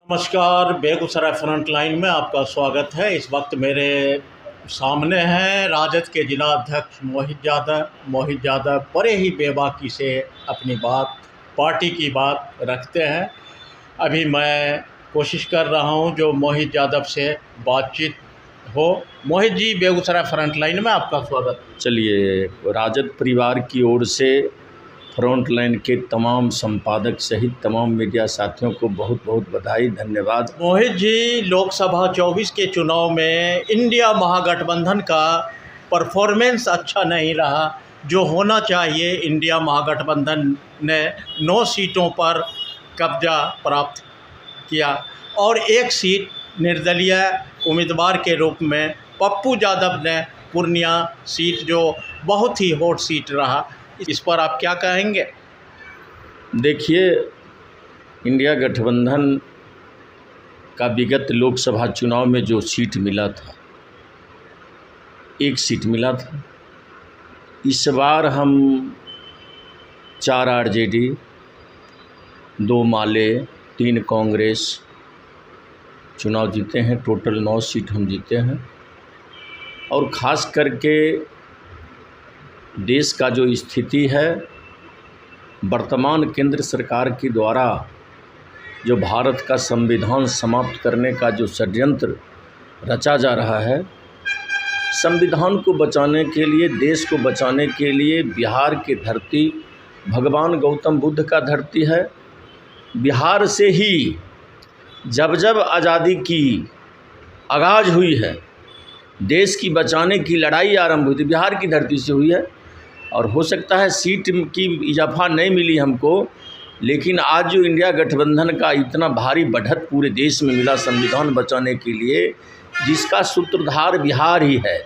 नमस्कार, Begusarai front line में आपका स्वागत है। इस वक्त मेरे सामने हैं राजद के जिला अध्यक्ष मोहित यादव बड़े ही बेबाकी से अपनी बात, पार्टी की बात रखते हैं। अभी मैं कोशिश कर रहा हूं जो मोहित यादव से बातचीत हो। मोहित जी, बेगूसराय फ्रंट लाइन में आपका स्वागत। चलिए, राजद परिवार की ओर से फ्रंट लाइन के तमाम संपादक सहित तमाम मीडिया साथियों को बहुत बहुत बधाई, धन्यवाद। मोहित जी, लोकसभा 24 के चुनाव में इंडिया महागठबंधन का परफॉर्मेंस अच्छा नहीं रहा। जो होना चाहिए, इंडिया महागठबंधन ने 9 सीटों पर कब्जा प्राप्त किया और 1 सीट निर्दलीय उम्मीदवार के रूप में पप्पू यादव ने पूर्णिया सीट, जो बहुत ही हॉट सीट रहा, इस पर आप क्या कहेंगे? देखिए, इंडिया गठबंधन का विगत लोकसभा चुनाव में जो सीट मिला था, 1 सीट मिला था। इस बार हम 4 आरजेडी, 2 माले, 3 कांग्रेस चुनाव जीते हैं। टोटल 9 सीट हम जीते हैं। और ख़ास करके देश का जो स्थिति है, वर्तमान केंद्र सरकार के द्वारा जो भारत का संविधान समाप्त करने का जो षड्यंत्र रचा जा रहा है, संविधान को बचाने के लिए, देश को बचाने के लिए बिहार की धरती भगवान गौतम बुद्ध का धरती है। बिहार से ही जब जब आज़ादी की आगाज़ हुई है, देश की बचाने की लड़ाई आरंभ हुई थी, बिहार की धरती से हुई है। और हो सकता है सीट की इजाफा नहीं मिली हमको, लेकिन आज जो इंडिया गठबंधन का इतना भारी बढ़त पूरे देश में मिला संविधान बचाने के लिए, जिसका सूत्रधार बिहार ही है,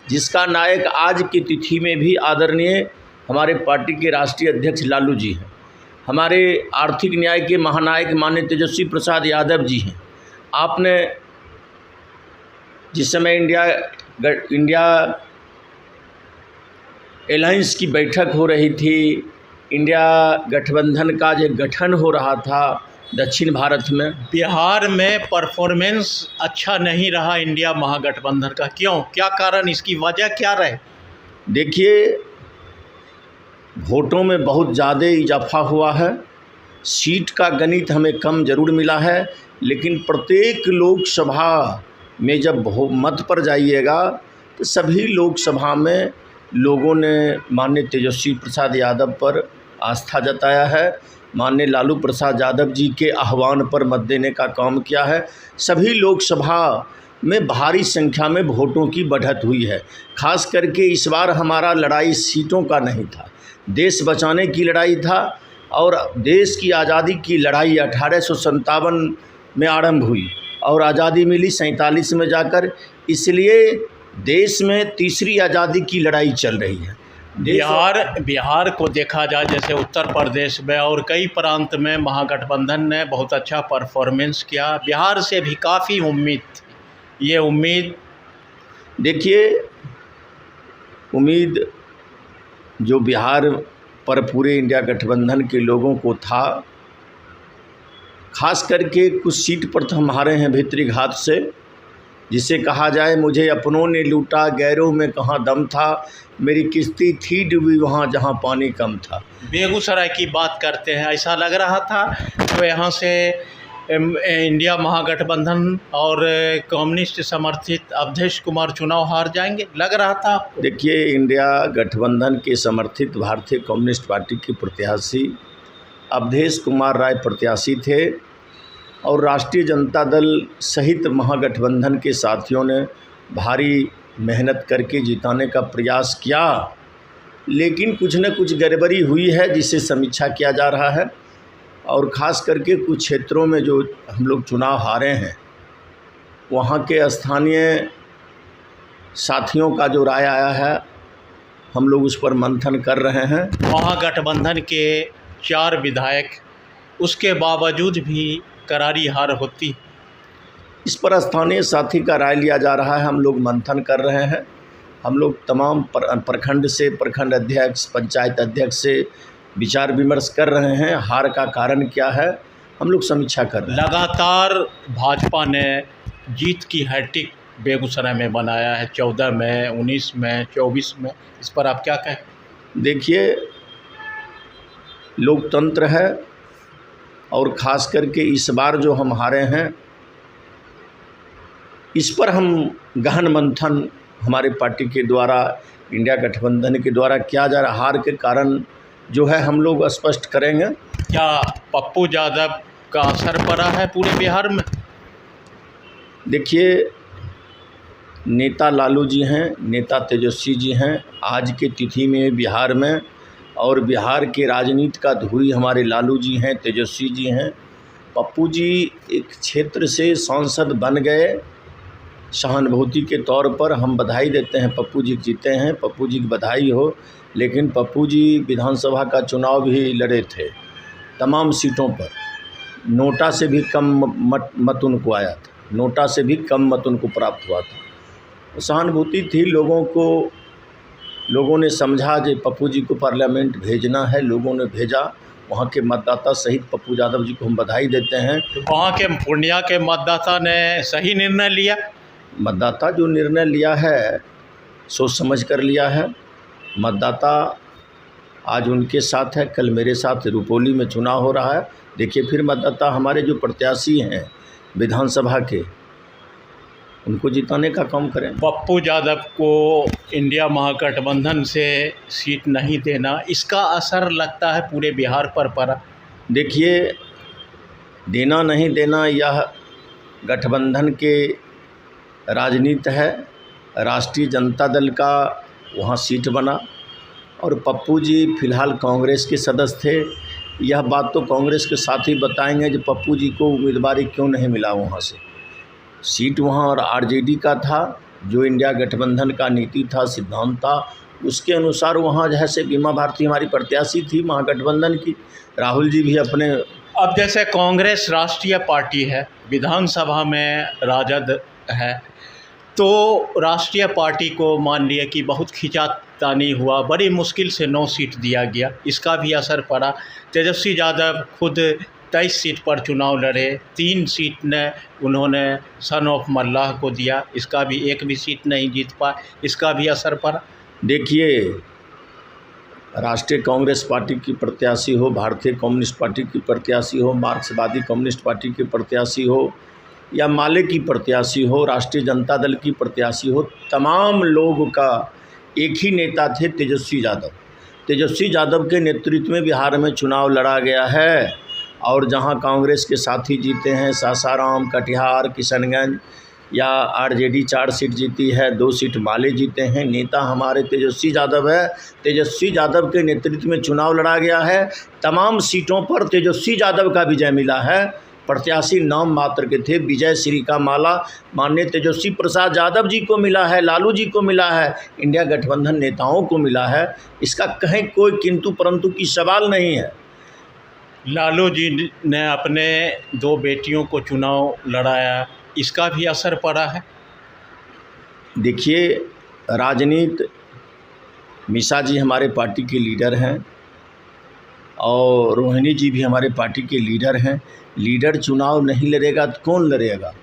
जिसका नायक आज की तिथि में भी आदरणीय हमारे पार्टी के राष्ट्रीय अध्यक्ष लालू जी हैं, हमारे आर्थिक न्याय के महानायक माननीय तेजस्वी प्रसाद यादव जी हैं। आपने जिस समय इंडिया एलायंस की बैठक हो रही थी, इंडिया गठबंधन का जो गठन हो रहा था दक्षिण भारत में, बिहार में परफॉर्मेंस अच्छा नहीं रहा इंडिया महागठबंधन का। क्यों? क्या कारण, इसकी वजह क्या रहे? देखिए, वोटों में बहुत ज़्यादा इजाफा हुआ है। सीट का गणित हमें कम जरूर मिला है, लेकिन प्रत्येक लोकसभा में जब मत पर जाइएगा तो सभी लोकसभा में लोगों ने माननीय तेजस्वी प्रसाद यादव पर आस्था जताया है, माननीय लालू प्रसाद यादव जी के आह्वान पर मत देने का काम किया है। सभी लोकसभा में भारी संख्या में वोटों की बढ़त हुई है। खास करके इस बार हमारा लड़ाई सीटों का नहीं था, देश बचाने की लड़ाई था। और देश की आज़ादी की लड़ाई 1857 में आरंभ हुई और आज़ादी मिली 47 में जाकर। इसलिए देश में तीसरी आज़ादी की लड़ाई चल रही है। बिहार को देखा जाए, जैसे उत्तर प्रदेश में और कई प्रांत में महागठबंधन ने बहुत अच्छा परफॉर्मेंस किया। बिहार से भी काफ़ी उम्मीद थी। ये उम्मीद, देखिए, उम्मीद जो बिहार पर पूरे इंडिया गठबंधन के लोगों को था, खास करके कुछ सीट पर तो हम हारे हैं भीतरी घात से, जिसे कहा जाए मुझे अपनों ने लूटा, गैरों में कहाँ दम था, मेरी किश्ती थी डूबी वहाँ जहाँ पानी कम था। बेगूसराय की बात करते हैं, ऐसा लग रहा था तो यहाँ से इंडिया महागठबंधन और कम्युनिस्ट समर्थित अवधेश कुमार चुनाव हार जाएंगे, लग रहा था आपको? देखिए, इंडिया गठबंधन के समर्थित भारतीय कम्युनिस्ट पार्टी के प्रत्याशी अवधेश कुमार राय प्रत्याशी थे और राष्ट्रीय जनता दल सहित महागठबंधन के साथियों ने भारी मेहनत करके जिताने का प्रयास किया, लेकिन कुछ न कुछ गड़बड़ी हुई है जिसे समीक्षा किया जा रहा है। और ख़ास करके कुछ क्षेत्रों में जो हम लोग चुनाव हारे हैं, वहाँ के स्थानीय साथियों का जो राय आया है, हम लोग उस पर मंथन कर रहे हैं। महागठबंधन के 4 विधायक, उसके बावजूद भी करारी हार होती, इस पर स्थानीय साथी का राय लिया जा रहा है। हम लोग मंथन कर रहे हैं। हम लोग तमाम प्रखंड से, प्रखंड अध्यक्ष, पंचायत अध्यक्ष से विचार विमर्श कर रहे हैं। हार का कारण क्या है, हम लोग समीक्षा कर रहे हैं। लगातार भाजपा ने जीत की हैट्रिक बेगूसराय में बनाया है, 14 में, 19 में, 24 में। इस पर आप क्या कहें? देखिए, लोकतंत्र है और ख़ास करके इस बार जो हम हारे हैं, इस पर हम गहन मंथन हमारे पार्टी के द्वारा, इंडिया गठबंधन के द्वारा किया जा रहा। हार के कारण जो है हम लोग स्पष्ट करेंगे। क्या पप्पू यादव का असर पड़ा है पूरे बिहार में? देखिए, नेता लालू जी हैं, नेता तेजस्वी जी हैं आज के तिथि में बिहार में, और बिहार के राजनीति का धुरी हमारे लालू जी हैं, तेजस्वी जी हैं। पप्पू जी एक क्षेत्र से सांसद बन गए, सहानुभूति के तौर पर हम बधाई देते हैं। पप्पू जी जीते हैं, पप्पू जी की बधाई हो। लेकिन पप्पू जी विधानसभा का चुनाव भी लड़े थे तमाम सीटों पर, नोटा से भी कम मत उनको आया था, नोटा से भी कम मत उनको प्राप्त हुआ था। सहानुभूति थी लोगों को, लोगों ने समझा कि पप्पू जी को पार्लियामेंट भेजना है, लोगों ने भेजा। वहाँ के मतदाता सहित पप्पू यादव जी को हम बधाई देते हैं। वहाँ के पूर्णिया के मतदाता ने सही निर्णय लिया। मतदाता जो निर्णय लिया है सोच समझ कर लिया है। मतदाता आज उनके साथ है, कल मेरे साथ रुपौली में चुनाव हो रहा है। देखिए, फिर मतदाता हमारे जो प्रत्याशी हैं विधानसभा के, उनको जिताने का काम करें। पप्पू यादव को इंडिया महागठबंधन से सीट नहीं देना, इसका असर लगता है पूरे बिहार पर पड़ा। देखिए, देना नहीं देना यह गठबंधन के राजनीति है। राष्ट्रीय जनता दल का वहाँ सीट बना और पप्पू जी फिलहाल कांग्रेस के सदस्य थे। यह बात तो कांग्रेस के साथी बताएंगे कि पप्पू जी को उम्मीदवारी क्यों नहीं मिला वहाँ से। सीट वहाँ और आरजेडी का था, जो इंडिया गठबंधन का नीति था, सिद्धांत था, उसके अनुसार वहाँ जैसे बीमा भारती हमारी प्रत्याशी थी महागठबंधन की, राहुल जी भी अपने। अब जैसे कांग्रेस राष्ट्रीय पार्टी है, विधानसभा में राजद है, तो राष्ट्रीय पार्टी को मान लिया कि बहुत खींचातानी हुआ, बड़ी मुश्किल से 9 सीट दिया गया, इसका भी असर पड़ा। तेजस्वी यादव खुद 23 सीट पर चुनाव लड़े, 3 सीट ने उन्होंने सन ऑफ मल्लाह को दिया, इसका भी एक भी सीट नहीं जीत पाए, इसका भी असर पड़ा। देखिए, राष्ट्रीय कांग्रेस पार्टी की प्रत्याशी हो, भारतीय कम्युनिस्ट पार्टी की प्रत्याशी हो, मार्क्सवादी कम्युनिस्ट पार्टी की प्रत्याशी हो, या माले की प्रत्याशी हो, राष्ट्रीय जनता दल की प्रत्याशी हो, तमाम लोग का एक ही नेता थे, तेजस्वी यादव। तेजस्वी यादव के नेतृत्व में बिहार में चुनाव लड़ा गया है, और जहां कांग्रेस के साथी जीते हैं, सासाराम, कटिहार, किशनगंज, या आरजेडी 4 सीट जीती है, 2 सीट माले जीते हैं। नेता हमारे तेजस्वी यादव है। तेजस्वी यादव के नेतृत्व में चुनाव लड़ा गया है, तमाम सीटों पर तेजस्वी यादव का विजय मिला है। प्रत्याशी नाम मात्र के थे, विजय श्री का माला माननीय तेजस्वी प्रसाद यादव जी को मिला है, लालू जी को मिला है, इंडिया गठबंधन नेताओं को मिला है। इसका कहीं कोई किंतु परंतु की सवाल नहीं है। लालू जी ने अपने 2 बेटियों को चुनाव लड़ाया, इसका भी असर पड़ा है। देखिए, राजनीति, मिशा जी हमारे पार्टी के लीडर हैं और रोहिणी जी भी हमारे पार्टी के लीडर हैं। लीडर चुनाव नहीं लड़ेगा तो कौन लड़ेगा?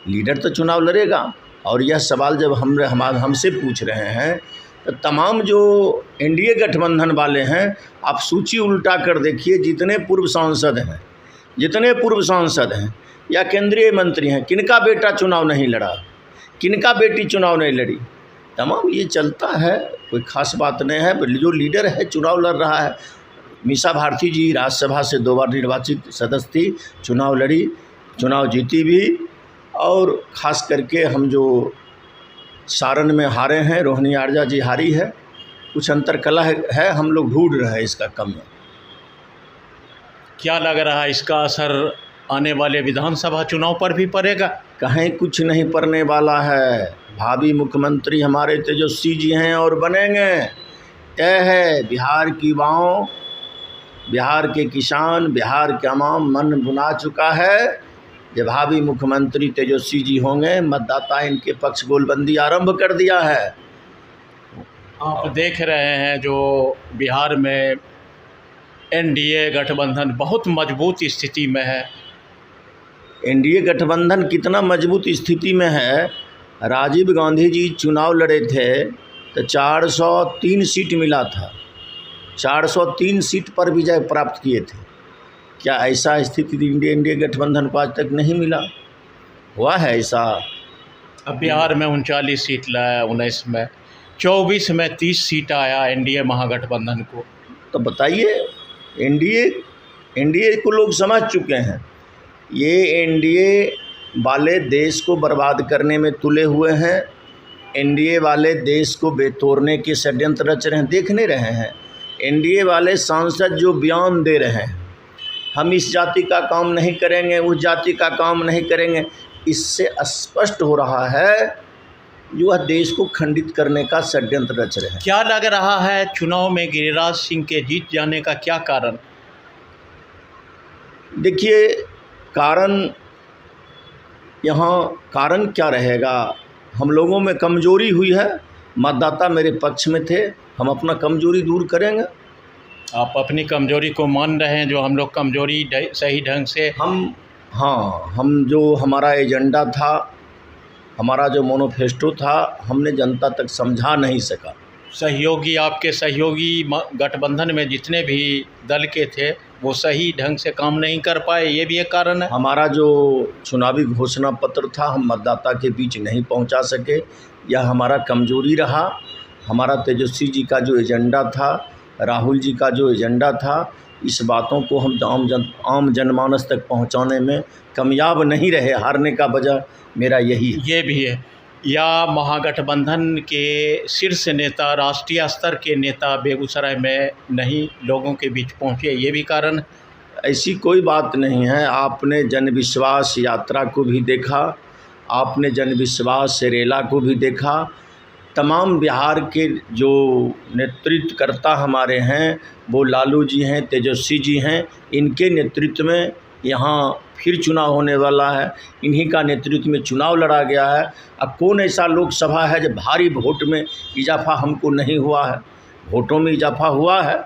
लीडर तो चुनाव लड़ेगा। और यह सवाल जब हमसे पूछ रहे हैं तो तमाम जो एनडीए गठबंधन वाले हैं, आप सूची उल्टा कर देखिए, जितने पूर्व सांसद हैं या केंद्रीय मंत्री हैं, किनका बेटा चुनाव नहीं लड़ा, किनका बेटी चुनाव नहीं लड़ी। तमाम ये चलता है, कोई ख़ास बात नहीं है। जो लीडर है चुनाव लड़ रहा है। मीसा भारती जी राज्यसभा से 2 बार निर्वाचित सदस्य थी, चुनाव लड़ी, चुनाव जीती भी। और ख़ास करके हम जो सारण में हारे हैं, रोहिणी आर्जा जी हारी है, कुछ अंतर कला है, हम लोग ढूंढ रहे हैं इसका कम। क्या लग रहा है इसका असर आने वाले विधानसभा चुनाव पर भी पड़ेगा? कहीं कुछ नहीं पड़ने वाला है। भावी मुख्यमंत्री हमारे तेजस्वी जी हैं और बनेंगे। तय है, बिहार की युवाओं, बिहार के किसान, बिहार के आवाम मन बुना चुका है। जब भावी मुख्यमंत्री तेजस्वी जी होंगे, मतदाता इनके पक्ष गोलबंदी आरंभ कर दिया है। आप देख रहे हैं जो बिहार में एनडीए गठबंधन बहुत मजबूत स्थिति में है। एनडीए गठबंधन कितना मजबूत स्थिति में है, राजीव गांधी जी चुनाव लड़े थे तो 403 सीट मिला था, 403 सीट पर विजय प्राप्त किए थे। क्या ऐसा स्थिति एनडीए गठबंधन को आज तक नहीं मिला? हुआ है ऐसा? अब बिहार में 39 सीट लाया, 19 में, 24 में 30 सीट आया एनडीए महागठबंधन को। तो बताइए, एनडीए को लोग समझ चुके हैं, ये एनडीए वाले देश को बर्बाद करने में तुले हुए हैं। एनडीए वाले देश को बेतोड़ने के षड्यंत्र रच रहे हैं, देख नहीं रहे हैं? एनडीए वाले सांसद जो बयान दे रहे हैं, हम इस जाति का काम नहीं करेंगे, उस जाति का काम नहीं करेंगे, इससे स्पष्ट हो रहा है जो वह देश को खंडित करने का षड्यंत्र रच रहे हैं। क्या लग रहा है चुनाव में गिरिराज सिंह के जीत जाने का क्या कारण? देखिए, कारण क्या रहेगा? हम लोगों में कमजोरी हुई है, मतदाता मेरे पक्ष में थे, हम अपना कमजोरी दूर करेंगे। आप अपनी कमजोरी को मान रहे हैं, जो हम लोग कमजोरी सही ढंग से हम जो हमारा एजेंडा था, हमारा जो मैनिफेस्टो था, हमने जनता तक समझा नहीं सका। सहयोगी, आपके सहयोगी गठबंधन में जितने भी दल के थे वो सही ढंग से काम नहीं कर पाए, ये भी एक कारण है। हमारा जो चुनावी घोषणा पत्र था हम मतदाता के बीच नहीं पहुंचा सके, यह हमारा कमजोरी रहा। हमारा तेजस्वी जी का जो एजेंडा था, राहुल जी का जो एजेंडा था, इस बातों को हम आम जनमानस तक पहुंचाने में कामयाब नहीं रहे। हारने का वजह मेरा यही है। ये भी है, या महागठबंधन के शीर्ष नेता, राष्ट्रीय स्तर के नेता बेगूसराय में नहीं लोगों के बीच पहुंचे, ये भी कारण? ऐसी कोई बात नहीं है। आपने जनविश्वास यात्रा को भी देखा, आपने जनविश्वास रेला को भी देखा। तमाम बिहार के जो नेतृत्वकर्ता हमारे हैं वो लालू जी हैं, तेजस्वी जी हैं, इनके नेतृत्व में यहाँ फिर चुनाव होने वाला है। इन्हीं का नेतृत्व में चुनाव लड़ा गया है। अब कौन ऐसा लोकसभा है जब भारी वोट में इजाफा हमको नहीं हुआ है? वोटों में इजाफा हुआ है,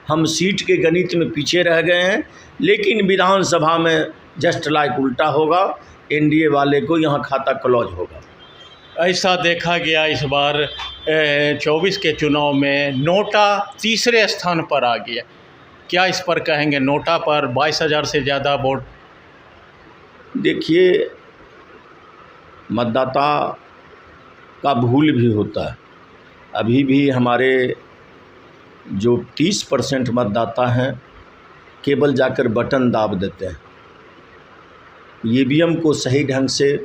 हम सीट के गणित में पीछे रह गए हैं, लेकिन विधानसभा में जस्ट लाइक उल्टा होगा, एनडीए वाले को यहाँ खाता क्लोज होगा। ऐसा देखा गया इस बार 24 के चुनाव में नोटा तीसरे स्थान पर आ गया, क्या इस पर कहेंगे? नोटा पर 22,000 से ज़्यादा वोट। देखिए, मतदाता का भूल भी होता है। अभी भी हमारे जो 30% मतदाता हैं केवल जाकर बटन दाब देते हैं, ईवीएम को सही ढंग से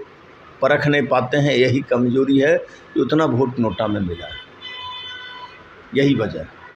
परख नहीं पाते हैं। यही कमजोरी है कि उतना वोट नोटा में मिला है, यही वजह है।